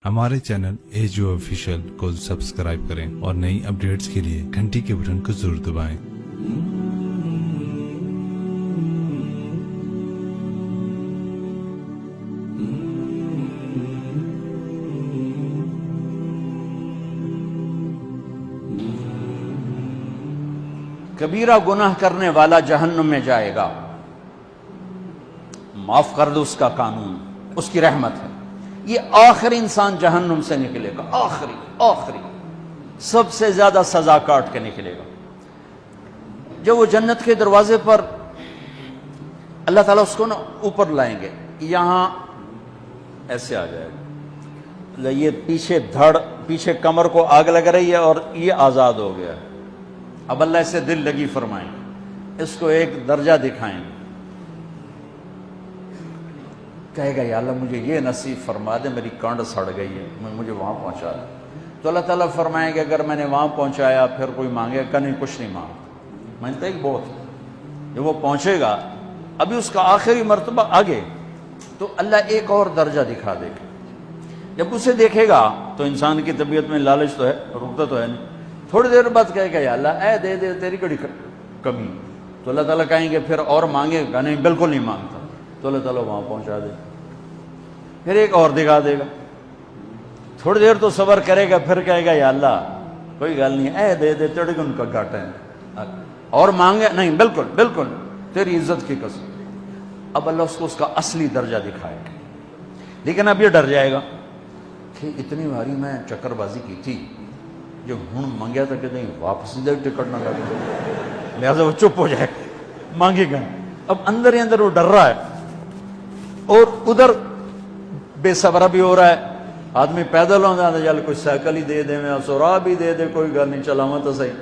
हमारे channel azo official को subscribe करें और नई अपडेट्स के लिए घंटी के बटन को जरूर दबाएं। कबीरा गुनाह करने वाला जहन्नुम में जाएगा, माफ कर दो उसका कानून, उसकी रहमत है। ये आखिरी इंसान जहन्नुम से निकलेगा, आखिरी सबसे ज्यादा सजा काट के निकलेगा। जब वो जन्नत के दरवाजे पर अल्लाह ताला उसको ना ऊपर लाएंगे, यहां ऐसे आ जाएगा, ये पीछे कमर को आग लग रही है और ये आजाद हो गया है। अब अल्लाह से दिल लगी फरमाएंगे, इसको एक दर्जा दिखाएंगे, कहेगा या अल्लाह मुझे ये नसीब फरमा दे, मेरी कांड सड़ गई है, मुझे वहां पहुंचा दे। तो अल्लाह ताला फरमाएंगे अगर मैंने वहां पहुंचाया फिर कोई मांगेगा, नहीं कुछ नहीं मांगता, मानते ही बहुत। जब वो पहुंचेगा अभी उसका आखिरी मर्तबा आगे, तो अल्लाह एक और दर्जा दिखा देगा। जब उसे देखेगा तो इंसान की तबीयत में लालच तो है, रुकता तो है नहीं, थोड़ी देर बाद कहेगा या अल्लाह ऐ दे दे, तेरी कड़ी कमी। तो अल्लाह ताला कहेंगे फिर और मांगेगा, नहीं बिल्कुल नहीं मांगता। तो अल्लाह ताला वहां पहुंचा दे, फिर एक और दिखा देगा, थोड़ी देर तो सब्र करेगा, फिर कहेगा या अल्लाह कोई गल नहीं, ऐ दे दे, तेरे को उनका घाटा है, और मांगे, नहीं बिल्कुल बिल्कुल तेरी इज्जत की कसम। अब अल्लाह उसको उसका असली दर्जा दिखाएगा। लेकिन अब ये डर जाएगा कि इतनी बारी मैं चक्करबाजी की थी, जो हूं मंगया था कि नहीं वापस दे टिकट ना लगे, लिहाजा वो चुप हो जाएगा, मांगेगा। अब अंदर ही अंदर वो डर रहा है और उधर बेसब्रा भी हो रहा है। आदमी पैदल हो जाता है, चल कोई साइकिल ही दे दे, मैं सोरा भी दे दे, कोई गल नहीं, चलावा तो सही।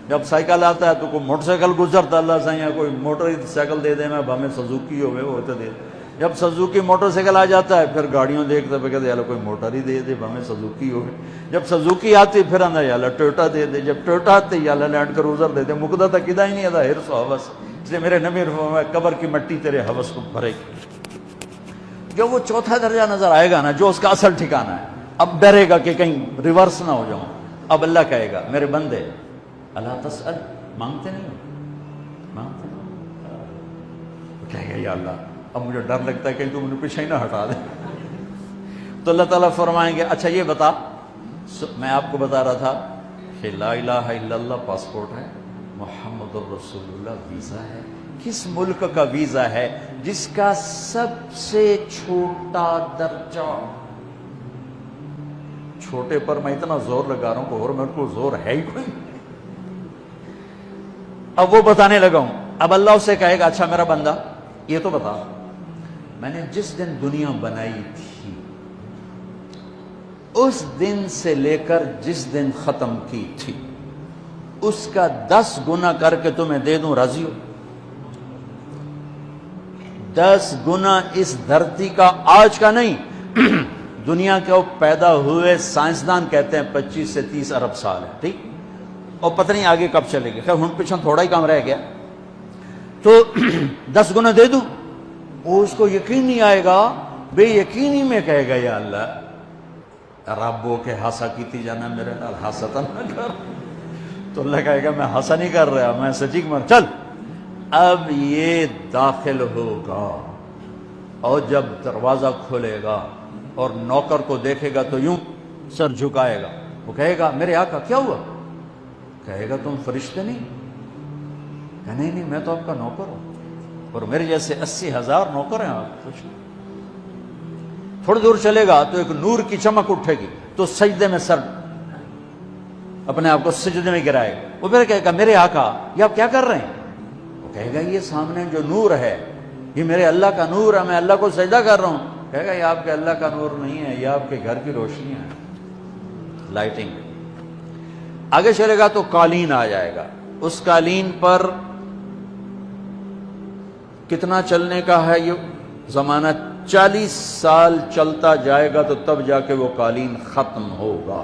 जब साइकिल आता है तो कोई मोटरसाइकिल गुजरता अल्लाह सही, या कोई मोटर साइकिल दे दे, मैं भावे सुजुकी हो वो तो दे। जब सुजुकी मोटरसाइकिल आ जाता है फिर गाड़ियों देखते पे कहते यार कोई मोटर ही दे दे, भावे सुजुकी हो गई। जब सुजुकी आती फिर आंदा यार टोयोटा दे दे, जब टोयोटा आती यार लैंड क्रूजर दे दे, मुकदा तो किदा ही नहीं आता, हिरस हवस। इसलिए मेरे नबी फरमाया कब्र की मिट्टी तेरे हवस को भरेगी। जो वो चौथा दर्जा नजर आएगा ना, जो उसका असल ठिकाना है, अब डरेगा कि कहीं रिवर्स ना हो जाऊं। अब अल्लाह कहेगा मेरे बंदे अल्लाह तसअल, मांगते नहीं हो, मांगते नहीं। कहेगा या अल्लाह अब मुझे डर लगता है कहीं तू मुझे पीछे ही ना हटा दे। तो अल्लाह ताला फरमाएंगे अच्छा ये बता, मैं आपको बता रहा था कि ला इलाहा इल्लल्लाह पासपोर्ट है, मुहम्मदुर रसूलुल्लाह वीजा है। किस मुल्क का वीजा है? जिसका सबसे छोटा दर्जा, छोटे पर मैं इतना जोर लगा रहा हूं और मेरे को जोर है ही कोई। अब वो बताने लगा हूं। अब अल्लाह उसे कहेगा अच्छा मेरा बंदा ये तो बता, मैंने जिस दिन दुनिया बनाई थी उस दिन से लेकर जिस दिन खत्म की थी उसका 10 गुना करके तुम्हें दे दूं, राजी हो? 10 गुना इस धरती का, आज का नहीं दुनिया के वो पैदा हुए साइंसदान कहते हैं 25 से 30 अरब साल है, ठीक, और पता नहीं आगे कब चलेगी। खैर हम पीछे थोड़ा ही काम रह गया, तो 10 गुना दे दूं। वो उसको यकीन नहीं आएगा, बेयकीनी में कहेगा या अल्लाह रब्बो के हासा की जाना मेरे नाल हासा ना कर। तो अल्लाह कहेगा मैं हासा नहीं कर रहा, मैं सच्ची मर, चल। अब ये दाखिल होगा और जब दरवाजा खोलेगा और नौकर को देखेगा तो यूं सर झुकाएगा, वो कहेगा मेरे आका क्या हुआ? कहेगा तुम फरिश्ते नहीं? कहा नहीं नहीं मैं तो आपका नौकर हूं, और मेरे जैसे 80,000 नौकर हैं आप, कुछ थोड़ी दूर चलेगा तो एक नूर की चमक उठेगी, तो सजदे में सर अपने आप को सजदे में गिराएगा। वो फिर कहेगा मेरे आका ये आप क्या कर रहे हैं? वो कहेगा ये सामने जो नूर है ये मेरे अल्लाह का नूर है, मैं अल्लाह को सजदा कर रहा हूं। कहेगा ये आपके अल्लाह का नूर नहीं है, ये आपके घर की रोशनी है, लाइटिंग। आगे चलेगा तो कालीन आ जाएगा, उस कालीन पर कितना चलने का है ये जमाना? 40 साल चलता जाएगा तो तब जाके वो कालीन खत्म होगा।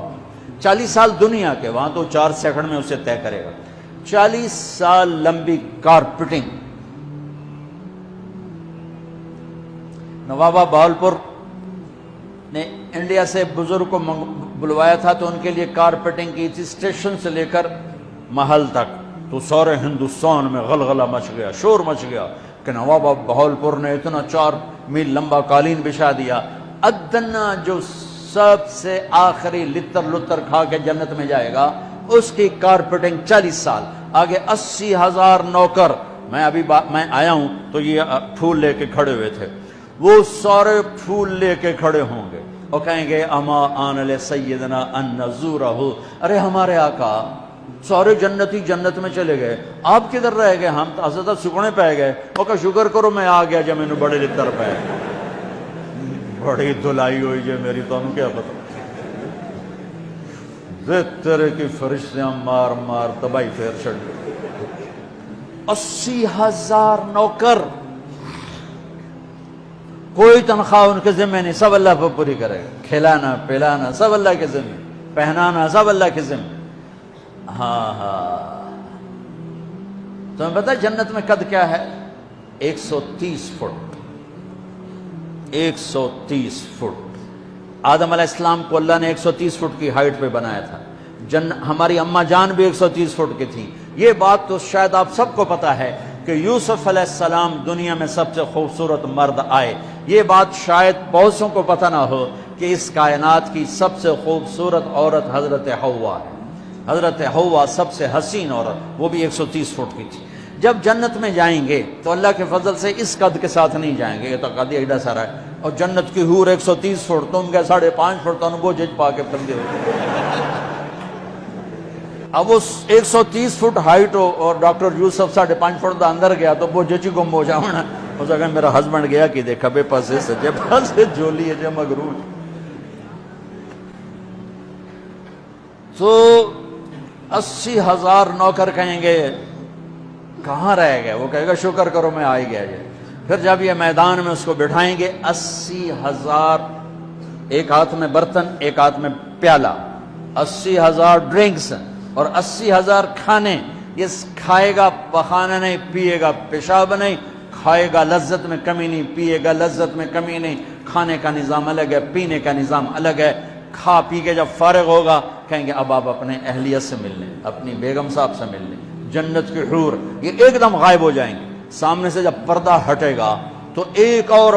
40 साल दुनिया के, वहां तो 4 सेकंड में उसे तय करेगा। 40 साल लंबी कारपेटिंग। नवाबा बावलपुर ने انڈیا سے بزرگ کو بلوایا تھا تو ان کے لیے کارپیٹنگ کی تھی اسٹیشن سے لے کر محل تک، تو سارے ہندوستان میں غلغلہ مچ گیا، شور مچ گیا کہ نواب بہاولپور نے اتنا 4 میل لمبا قالین بچھا دیا۔ ادنا جو سب سے آخری لتر کھا کے جنت میں جائے گا اس کی کارپیٹنگ 40 سال، آگے 80,000 نوکر، میں آیا ہوں تو یہ پھول لے کے کھڑے ہوئے تھے، وہ سارے پھول لے کے کھڑے ہوں گے اور کہیں گے اما آن لسیدنا ان نزورہ، ارے ہمارے آقا سارے جنتی جنت میں چلے گئے، آپ کدھر رہ گئے؟ ہم تو حضرت سکھنے پہ گئے، وہ کہا شکر کرو میں آ گیا جب میں نے بڑے لتر پہ، بڑی دلائی ہوئی جے میری، تو انہوں کیا پتا تیرے کی فرشتیاں مار مار تباہی پھیر چھڑ گئے۔ 80,000 نوکر، کوئی تنخواہ ان کے ذمہ نہیں، سب اللہ پہ پوری کرے گا، کھلانا پلانا سب اللہ کے ذمہ، پہنانا سب اللہ کے ذمہ۔ ہاں تمہیں پتہ جنت میں قد کیا ہے؟ 130 فٹ، 130 فٹ۔ آدم علیہ السلام کو اللہ نے 130 فٹ کی ہائٹ پہ بنایا تھا، ہماری اماں جان بھی 130 فٹ کی تھی۔ یہ بات تو شاید آپ سب کو پتا ہے کہ یوسف علیہ السلام دنیا میں سب سے خوبصورت مرد آئے، یہ بات شاید بہت سو کو پتہ نہ ہو کہ اس کائنات کی سب سے خوبصورت عورت حضرت حوا ہے، حضرت حوا سب سے حسین عورت، وہ بھی 130 فٹ کی تھی۔ جب جنت میں جائیں گے تو اللہ کے فضل سے اس قد کے ساتھ نہیں جائیں گے، یہ تو قد ایڈا سارا ہے، اور جنت کی حور 130 فٹ، تم کیا 5.5 فٹ، تو وہ جج پا کے پردے ہوئے۔ اب اس 130 فٹ ہائٹ ہو اور ڈاکٹر یوسف 5.5 فٹ دا اندر گیا تو وہ جچی گم ہو جاؤنا، ہو سکتا میرا ہسبینڈ گیا کہ دیکھا بے پاسے سجے پاسے جولی ہے جے مغرور۔ تو 80,000 نوکر کہیں گے کہاں رہ گئے؟ وہ کہے گا شکر کرو میں آ ہی گیا۔ پھر جب یہ میدان میں اس کو بٹھائیں گے، 80,000، ایک ہاتھ میں برتن ایک ہاتھ میں پیالہ، 80,000 ڈرنکس اور 80,000 کھانے، یہ کھائے گا پخانا نہیں، پیے گا پیشاب نہیں، کھائے گا لذت میں کمی نہیں، پیے گا لذت میں کمی نہیں، کھانے کا نظام الگ ہے، پینے کا نظام الگ ہے۔ کھا پی کے جب فارغ ہوگا کہیں گے اب آپ اپنے اہلیت سے مل لیں، اپنی بیگم صاحب سے مل لیں۔ جنت کی حور یہ ایک دم غائب ہو جائیں گے، سامنے سے جب پردہ ہٹے گا تو ایک اور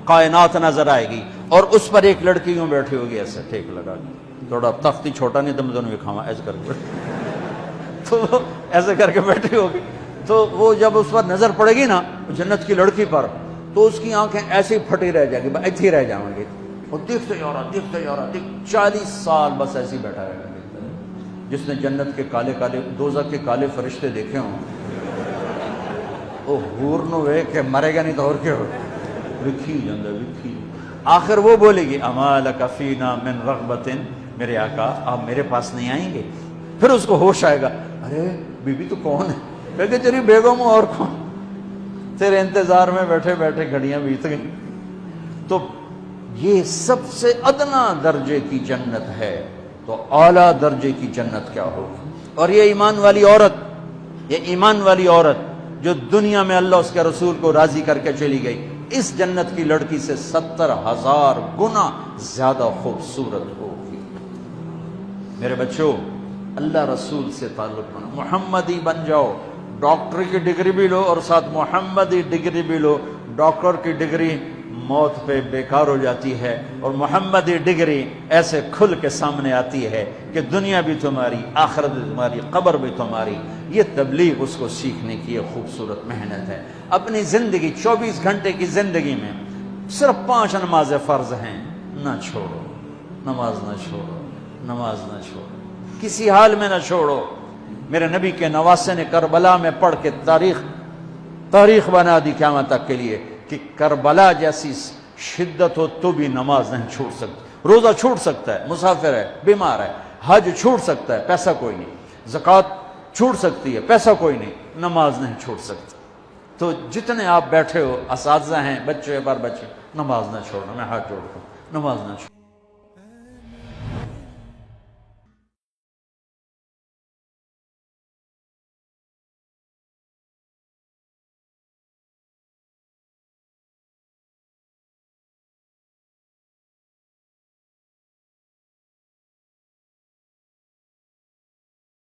کائنات نظر آئے گی، اور اس پر ایک لڑکی یوں بیٹھی ہوگی ایسے ٹھیک لگا کے، تھوڑا تختی چھوٹا نہیں تم دونوں بھی کھاوا ایسے کر کے، تو وہ ایسے کر کے بیٹھی ہوگی، تو وہ جب اس پر نظر پڑے گی نا جنت کی لڑکی پر، تو اس کی آنکھیں ایسی پھٹی رہ جائیں گی، ایسے ہی رہ جائیں گی، اور دیکھتے جا رہا 40 سال بس ایسے ہی بیٹھا رہے گا۔ جس نے جنت کے کالے کالے دوزخ کے کالے فرشتے دیکھے ہوں، وہ حور نو وے کہ مرے گا نہیں تو اور کیا ہو، وکھی جاندہ وکھی۔ آخر وہ بولے گی اما لک فینا من رغبت، میرے آقا آپ میرے پاس نہیں آئیں گے؟ پھر اس کو ہوش آئے گا، ارے بی بی تو کون ہے؟ کہے تیری بیگم اور کون، تیرے انتظار میں بیٹھے بیٹھے گھڑیاں بیت گئیں۔ تو یہ سب سے ادنا درجے کی جنت ہے، تو اعلیٰ درجے کی جنت کیا ہوگی؟ اور یہ ایمان والی عورت، یہ ایمان والی عورت جو دنیا میں اللہ اس کے رسول کو راضی کر کے چلی گئی، اس جنت کی لڑکی سے 70,000 گنا زیادہ خوبصورت ہوگی۔ میرے بچوں، اللہ رسول سے تعلق بنا، محمدی بن جاؤ، ڈاکٹر کی ڈگری بھی لو اور ساتھ محمدی ڈگری بھی لو۔ ڈاکٹر کی ڈگری موت پہ بیکار ہو جاتی ہے، اور محمدی ڈگری ایسے کھل کے سامنے آتی ہے کہ دنیا بھی تمہاری، آخرت بھی تمہاری، قبر بھی تمہاری۔ یہ تبلیغ اس کو سیکھنے کی ایک خوبصورت محنت ہے۔ اپنی زندگی 24 گھنٹے کی زندگی میں صرف 5 نمازیں فرض ہیں، نہ چھوڑو، نماز نہ چھوڑو، نماز نہ چھوڑو، کسی حال میں نہ چھوڑو۔ میرے نبی کے نواسے نے کربلا میں پڑھ کے تاریخ بنا دی قیامت تک کے لیے کہ کربلا جیسی شدت ہو تو بھی نماز نہیں چھوڑ سکتی۔ روزہ چھوٹ سکتا ہے، مسافر ہے، بیمار ہے، حج چھوٹ سکتا ہے، پیسہ کوئی نہیں، زکوٰۃ چھوٹ سکتی ہے، پیسہ کوئی نہیں، نماز نہیں چھوٹ سکتی۔ تو جتنے آپ بیٹھے ہو، اساتذہ ہیں، بچے بار بچے، نماز نہ چھوڑنا، میں ہاتھ جوڑتا ہوں، نماز نہ چھوڑنا۔